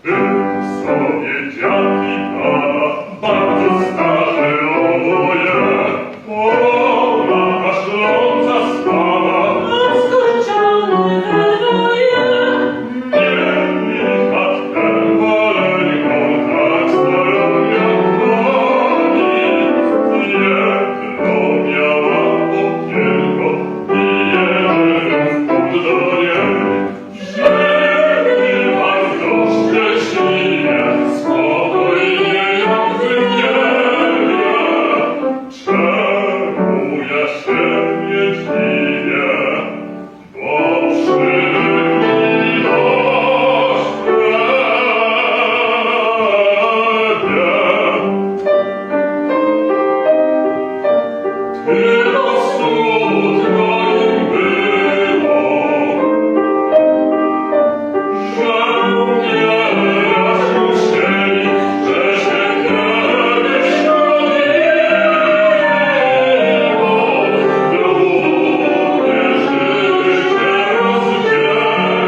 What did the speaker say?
Był sobie dziad i baba, bardzo stare oboje. Ona kaszląca spała, a skurczony we dwoje. mieli chatkę maleńką, tak starą jak pani. Jedno miała okienko i jeden wchód do niej. Żyli bardzo szczęśliwie, spokojnie jak wygięcie. Czemu ja się nie dziwię? Bo przywykli do siebie. Tylko smutno im było, że umierać musieli, że się kiedyś śniło. Długie życie rozdzieli.